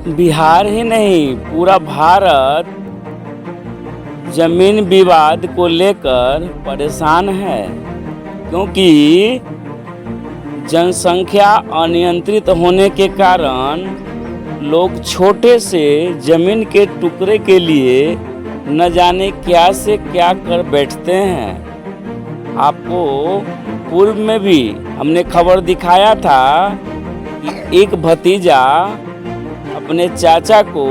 बिहार ही नहीं पूरा भारत जमीन विवाद को लेकर परेशान है, क्योंकि जनसंख्या अनियंत्रित होने के कारण लोग छोटे से जमीन के टुकड़े के लिए न जाने क्या से क्या कर बैठते हैं। आपको पूर्व में भी हमने खबर दिखाया था कि एक भतीजा अपने चाचा को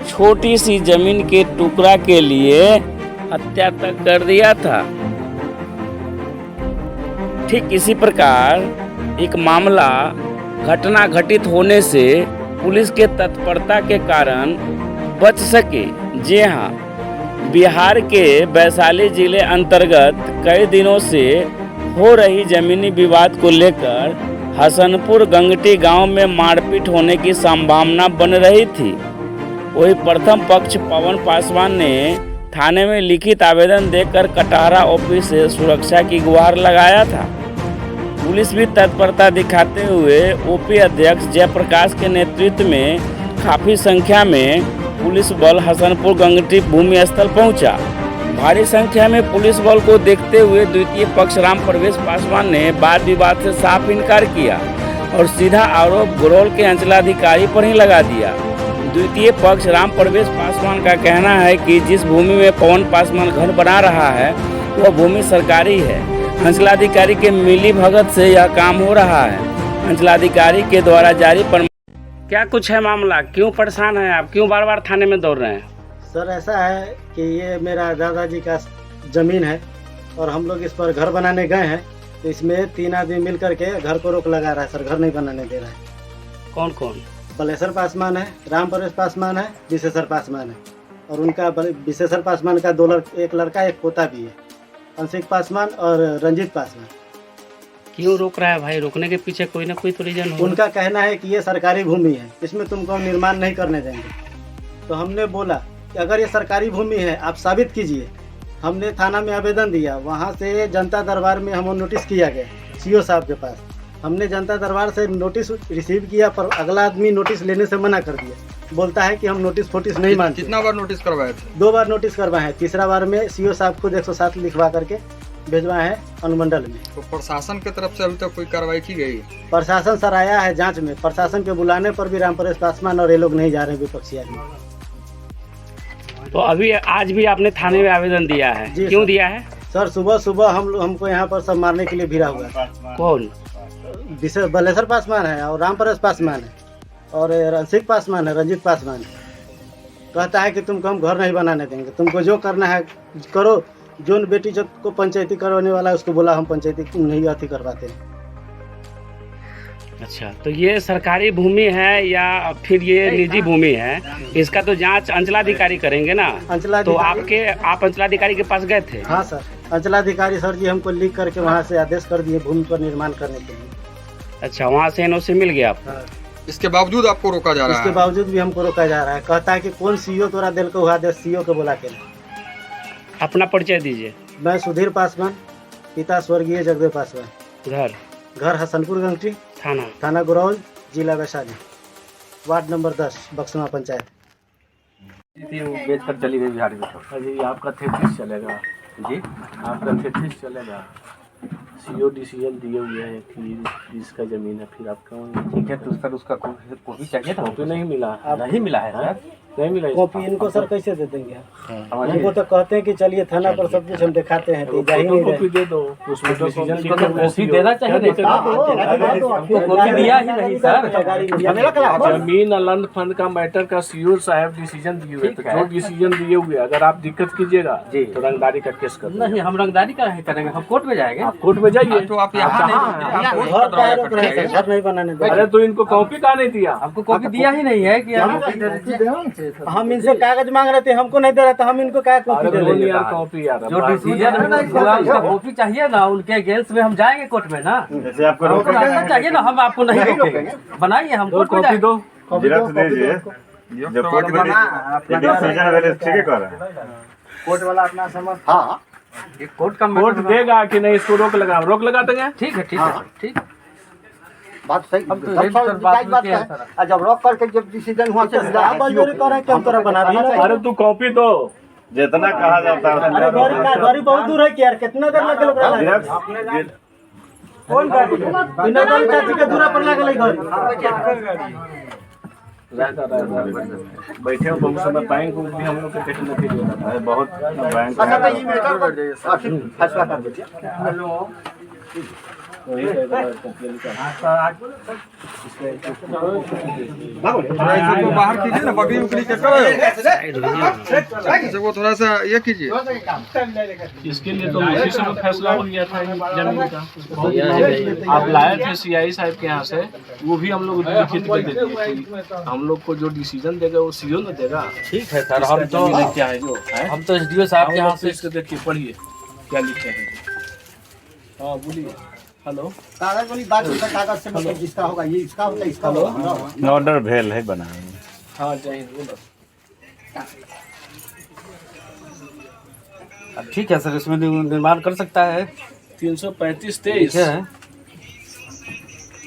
छोटी सी जमीन के टुकड़ा के लिए हत्या तक कर दिया था। ठीक इसी प्रकार एक मामला घटना घटित होने से पुलिस के तत्परता के कारण बच सके। जी हाँ, बिहार के वैशाली जिले अंतर्गत कई दिनों से हो रही जमीनी विवाद को लेकर हसनपुर गंगटी गांव में मारपीट होने की संभावना बन रही थी। वही प्रथम पक्ष पवन पासवान ने थाने में लिखित आवेदन देकर कटहरा ओपी से सुरक्षा की गुहार लगाया था। पुलिस भी तत्परता दिखाते हुए ओपी अध्यक्ष जयप्रकाश के नेतृत्व में काफ़ी संख्या में पुलिस बल हसनपुर गंगटी भूमि स्थल पहुंचा। भारी संख्या में पुलिस बल को देखते हुए द्वितीय पक्ष राम प्रवेश पासवान ने वाद विवाद से साफ इनकार किया और सीधा आरोप गुरौल के अंचलाधिकारी पर ही लगा दिया। द्वितीय पक्ष राम प्रवेश पासवान का कहना है कि जिस भूमि में पवन पासवान घर बना रहा है वह भूमि सरकारी है। अंचलाधिकारी के मिली भगत से यह काम हो रहा है। अंचलाधिकारी के द्वारा जारी पर क्या कुछ है मामला, क्यों परेशान है आप, क्यों बार बार थाने में दौड़ रहे हैं? सर ऐसा है कि ये मेरा दादाजी का ज़मीन है और हम लोग इस पर घर बनाने गए हैं, तो इसमें 3 आदमी मिल करके घर को रोक लगा रहा है। सर घर नहीं बनाने दे रहा है। कौन कौन? बलेश्वर पासवान है, राम प्रवेश पासवान है, विशेश्वर पासवान है और उनका विशेश्वर पासवान का एक लड़का एक पोता भी है, अंशिक पासवान और रंजीत पासवान। क्यों रोक रहा है भाई? रोकने के पीछे कोई ना कोई तो रीजन होगा। उनका कहना है कि ये सरकारी भूमि है, इसमें तुमको हम निर्माण नहीं करने देंगे। तो हमने बोला कि अगर ये सरकारी भूमि है आप साबित कीजिए। हमने थाना में आवेदन दिया, वहाँ से जनता दरबार में हमें नोटिस किया गया सीओ साहब के पास। हमने जनता दरबार से नोटिस रिसीव किया, पर अगला आदमी नोटिस लेने से मना कर दिया। बोलता है कि हम नोटिस फोटिस नहीं मानते। कितना बार नोटिस करवाए थे? 2 बार नोटिस करवाए हैं। तीसरा बार में सीओ साहब खुद 107 लिखवा करके भिजवाए हैं अनुमंडल में। तो प्रशासन की तरफ से अभी तक कोई कार्रवाई की गई? प्रशासन सर आया है जांच में। प्रशासन के बुलाने पर भी राम प्रवेश पासवान और ये लोग नहीं जा रहे विपक्षी आदमी। तो अभी आज भी आपने थाने में आवेदन दिया है? क्यों दिया है? सर सुबह सुबह हमको यहाँ पर सब मारने के लिए भिड़ा हुआ है। कौन? बलेश्वर पासवान है और राम प्रवेश पासवान है और अंशिक पासवान है, रंजीत पासवान है। कहता है कि तुमको हम घर नहीं बनाने देंगे, तुमको जो करना है करो। जो बेटी जो को पंचायती करवाने वाला है उसको बोला हम पंचायती नहीं अति करवाते हैं। अच्छा, तो ये सरकारी भूमि है या फिर ये निजी भूमि है? इसका तो जांच अंचलाधिकारी करेंगे ना। तो आप अंचलाधिकारी के पास गए थे? हाँ सर, अंचलाधिकारी सर जी हमको लिख करके वहाँ से आदेश कर दिए भूमि पर निर्माण करने के लिए। अच्छा, वहाँ से एनओसी मिल गया आपको? हाँ। इसके बावजूद आपको रोका जा रहा है? इसके बावजूद भी हमको रोका जा रहा है। कहता है कि कौन सीओ तोरा दिल को आदेश, सीओ को बुला के। अपना परिचय दीजिए। मैं सुधीर पासवान, पिता स्वर्गीय जगदेव पासवान। घर हसनपुर गंगटी, थाना गुरौल, जिला वैशाली, वार्ड नंबर 10, बक्समा पंचायत। बेच कर चली गई बिहार में। जी, आपका थेसिस चलेगा? जी, आपका थेसिस चलेगा? सीओ डिसीजन दिए हुए हैं कि इसका जमीन है, फिर आपका ठीक है। तो सर उसका कॉपी चाहिए था? कॉपी नहीं मिला। नहीं मिला है सर, नहीं मिला कॉपी इनको सर कैसे दे देंगे? हमको तो कहते हैं कि चलिए थाना पर सब कुछ हम दिखाते हैं, तो जा ही नहीं कॉपी दे दो, उसमें डिसीजन लिख के कॉपी देना चाहिए। हमको कॉपी दिया ही नहीं सर। जमीन अलंड फंड का मैटर का सीओ साहब डिसीजन दिए हुए, तो जो डिसीजन दिए हुए अगर आप दिक्कत कीजिएगा तो रंगदारी का केस कर। नहीं, हम रंगदारी का करेंगे, हम कोर्ट में जाएंगे। आप कोर्ट में जाइए। तो आप यहाँ घर नहीं बनाने देंगे। अरे तो इनको कॉपी कहाँ नहीं दिया? हमको कॉपी दिया ही नहीं है कि हम इनसे कागज मांग रहे थे, हमको नहीं दे रहा था, हम इनको क्या कॉपी दे देंगे? कॉपी यार, जो डिसीजन उसका कॉपी चाहिए ना, उनके अगेंस्ट में हम जाएंगे कोर्ट में ना। जैसे आपको रास्ता चाहिए ना, हम आपको नहीं रोकेंगे। बनाइए, हम कोर्ट में कॉपी दो। कोर्ट वाला अपना समझ। हाँ, कोर्ट का कोर्ट देगा कि नहीं, इसको रोक लगा देंगे। ठीक है, ठीक है, ठीक है। बात सही हम तो सब एक सब सर बात जायज बात किए हैं, है सर। और जब रॉक करके जब डिसीजन हुआ से मिला आप मजदूरी कर रहे हैं, हम तरह बना दिए ना। अरे तू कॉपी दो जितना कहा जाता है अरे गाड़ी बहुत दूर है कि यार, कितना देर लगे लोग कौन गाड़ी बिना गाड़ी चाची के दूरा पर लगे गाड़ी। बैठे हो बहुत समय बैंक भी हम लोग के टेक्नोलॉजी देता है बहुत बैंक अच्छा तो ये मैटर फैसला कर दीजिए। इसको बाहर कीजिए ना, बकरी उकरी के करो वो थोड़ा सा ये कीजिए। इसके लिए तो उसी समय फैसला हो गया था जमीन का। आप लाए थे सीआई साहब के यहाँ से, वो भी हम लोग लिखित कर देते कि हम लोग को जो डिसीजन देगा वो सीओ न देगा। ठीक है सर, हम तो क्या है जो हम तो एसडीओ साहब के यहाँ से इसको देखिए पढ़िए क्या लिखे हैं। हाँ बोलिए। हेलो कागज वाली बात है, कागज से मतलब जिसका होगा ये इसका होता है, इसका होगा। ऑर्डर भेल है बना। हाँ जय हिंद बोलो। अब ठीक है सर, इसमें निर्माण कर सकता है। 335-23 है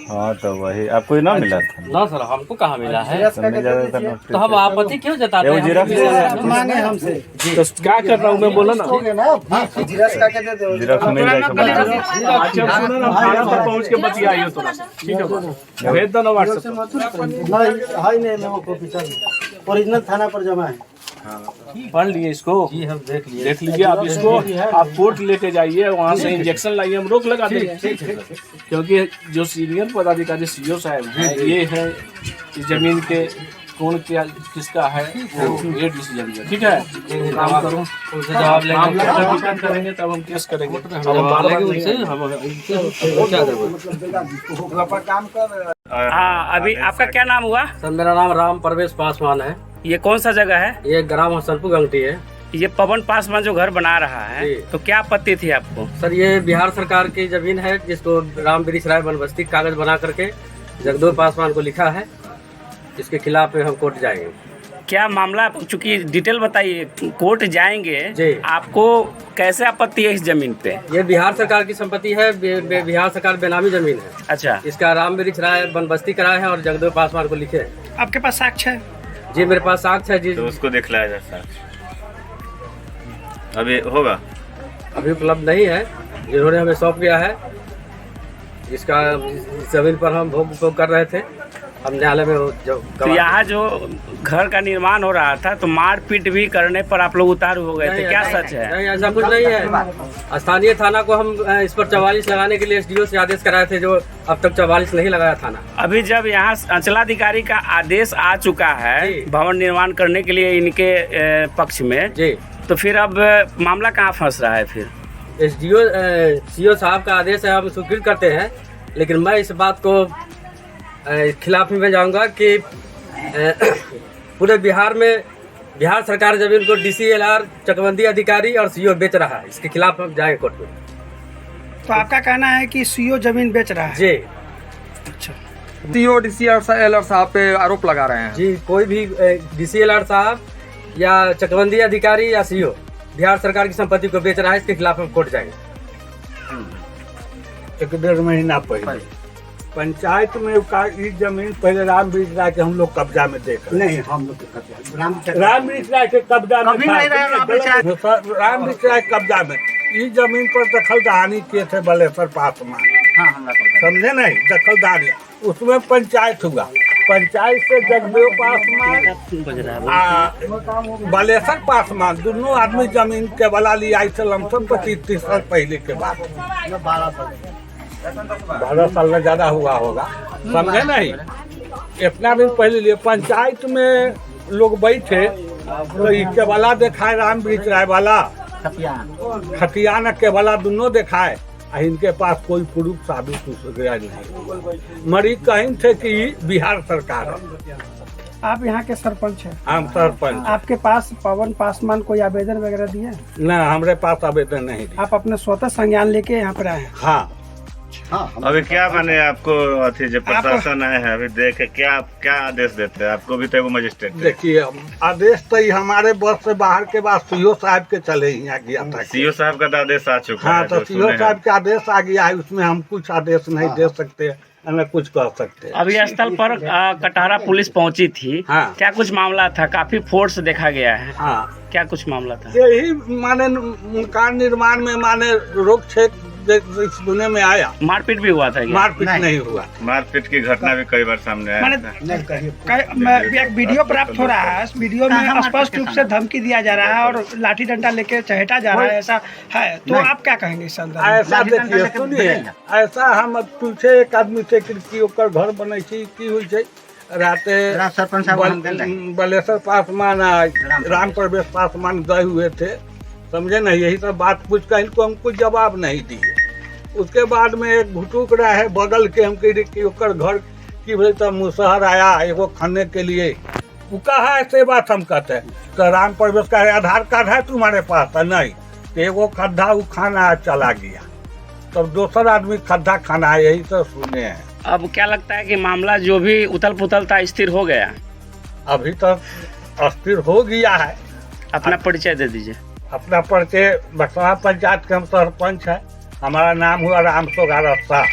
हाँ तो वही आपको ना मिला था ना सर, हमको कहाँ मिला है? तो हम आप आपत्ति क्यों जताते वो जीराफ हैं? मांगे हमसे तो क्या कर रहा हूँ मैं बोला ना जिरस का के दे दो। जीराफ मिल जाए अच्छा सुनो ना थाना पर पहुँच के बतियाइए थोड़ा सा ठीक है भेज दो ना व्हाट्सएप नहीं वो कॉपी ओरिजिनल थाना पर जमा है। पढ़ लिए इसको जी हम देख लिए। देख लीजिए आप इसको आप कोर्ट लेके जाइए वहाँ से इंजेक्शन लाइए हम रोक लगा देंगे क्योंकि जो सीनियर पदाधिकारी सीओ साहब हैं ये है इस जमीन के कौन क्या किसका है वो ये डिसीजन है ठीक है। काम करो उनसे जवाब लेंगे, हम दिक्कत करेंगे तब हम केस करेंगे अब जवाब बार लेंगे बार उनसे। हम क्या जरूरत? हाँ अभी आपका क्या नाम हुआ? सर मेरा नाम राम परवेश पासवान है। ये कौन सा जगह है? ये ग्राम हसनपुर गंगटी है। ये पवन पासवान जो घर बना रहा है जी। तो क्या आपत्ति थी आपको? सर ये बिहार सरकार की जमीन है जिसको राम वृक्ष राय बनबस्ती कागज बना करके जगदूर पासवान को लिखा है, इसके खिलाफ हम कोर्ट जाएंगे। क्या मामला, चूंकि डिटेल बताइए, कोर्ट जाएंगे जी। आपको कैसे आपत्ति है इस जमीन पे? ये बिहार सरकार की संपत्ति है, बिहार सरकार बेनामी जमीन है। अच्छा, इसका राम वृक्ष राय बनबस्ती कराया है और जगदूर पासवान को लिखे है। आपके पास साक्ष्य है? जी मेरे पास साक्ष्य है जी। तो उसको दिखलाया जाए सर अभी होगा अभी उपलब्ध नहीं है, जिन्होंने हमें सौंप दिया है। इसका जमीन पर हम भोग उपयोग कर रहे थे, हम न्यायालय में जो तो यहाँ जो घर का निर्माण हो रहा था तो मारपीट भी करने पर आप लोग उतारू हो गए थे, क्या सच है? नहीं ऐसा कुछ नहीं है। स्थानीय थाना को हम इस पर 44 लगाने के लिए एसडीओ से आदेश कराए थे, जो अब तक 44 नहीं लगाया थाना। अभी जब यहाँ अंचलाधिकारी का आदेश आ चुका है जी। भवन निर्माण करने के लिए इनके पक्ष में, जी तो फिर अब मामला कहाँ फंस रहा है? फिर एसडीओ सीओ साहब का आदेश है, हम स्वीकृत करते हैं, लेकिन मैं इस बात को खिलाफ में जाऊंगा कि पूरे बिहार में बिहार सरकार जमीन को डीसीएलआर चकबंदी अधिकारी और सीओ बेच रहा है, इसके खिलाफ हम जाएंगे कोर्ट में। तो आपका कहना है कि सीओ जमीन बेच रहा है? जी सीओ डीसीएलआर साहब पे आरोप लगा रहे हैं। जी, कोई भी डीसीएलआर साहब या चकबंदी अधिकारी या सीओ बिहार सरकार की संपत्ति को बेच रहा है, इसके खिलाफ हम कोर्ट जाएंगे। 1.5 महीना पहले पंचायत में का ई जमीन पहले राम वृक्ष राय के हम लोग कब्जा में देख रहे नहीं हम लोग राम वृक्ष राय के कब्जा में कभी नहीं रहे राम वृक्ष राय कब्जा में ई जमीन पर दखलदारी किए थे बलेश्वर पासवान। समझे नहीं, दखलदारी उसमें पंचायत हुआ, पंचायत से जगदेव पासवान बलेश्वर पासवान दोनों आदमी जमीन के बला लिया 25-30 साल पहले के बाद, 12 साल में ज्यादा हुआ होगा। समझे नहीं, इतना दिन पहले लिए पंचायत में लोग बैठे तो इसके वाला दिखाए राम वृक्ष राय वाला खतियान के वाला दोनों दिखाए, इनके पास कोई प्रूफ साबित हो गया नहीं। मरी कहीं थे कि बिहार सरकार है। आप यहाँ के सरपंच हैं? हम सरपंच। आपके पास पवन पासवान कोई आवेदन वगैरह दिए? न हमारे पास आवेदन नहीं दिया। आप अपने स्वतः संज्ञान लेके यहाँ पर आए हैं? हाँ अभी क्या माने आपको अथी जो प्रशासन आए हैं अभी देखे क्या आदेश देते हैं आपको? भी तो वो मजिस्ट्रेट देखिए आदेश तो हमारे बस से बाहर के बाद सीओ साहब के चले ही आ गया था। सीओ साहब का तो आदेश आ चुका हाँ है। तो सीओ साहब का आदेश आ गया है, उसमें हम कुछ आदेश नहीं दे सकते। न कुछ कह सकते। अभी स्थल पर कटहरा पुलिस पहुंची थी। हाँ। क्या कुछ मामला था? काफी फोर्स देखा गया है। हाँ, क्या कुछ मामला था? यही माने मकान निर्माण में माने रोक छेक सुनने में आया। मारपीट भी हुआ था क्या? मारपीट नहीं हुआ। मारपीट की घटना भी कई बार सामने आया मैंने एक वीडियो प्राप्त हो रहा है। इस वीडियो में स्पष्ट रूप से धमकी दिया जा रहा है और लाठी डंडा लेके चहेटा जा रहा है, ऐसा है। तो आप क्या कहेंगे इस संदर्भ में? ऐसा देखिए, सुनिए, ऐसा हम पीछे एक आदमी से कि ओकर घर बनै छै, की होइ छै, राते बलेश्वर पासवान राम प्रवेश पासवान गए हुए थे, समझे ना। यही सब बात पूछ कर इनको हमको जवाब नहीं दिए। उसके बाद में एक भुटुक रहा है बगल के, हम कह कि ओकर घर की बोले तो मुसहर आया एगो खाने के लिए। वो कहा ऐसे बात हम कहते हैं तो राम प्रवेश का आधार कार्ड है तुम्हारे पास? तो नहीं। तो एगो खड्डा वो खाना चला गया, तब दूसरा आदमी खड्डा खाना है, यही सब सुने हैं। अब क्या लगता है कि मामला जो भी उथल पुथल था स्थिर हो गया? अभी तक अस्थिर हो गया है। अपना परिचय दे दीजिए। अपना परिचय बसवा पंचायत के हम सरपंच है। हमारा नाम हुआ राम सोगार शाह।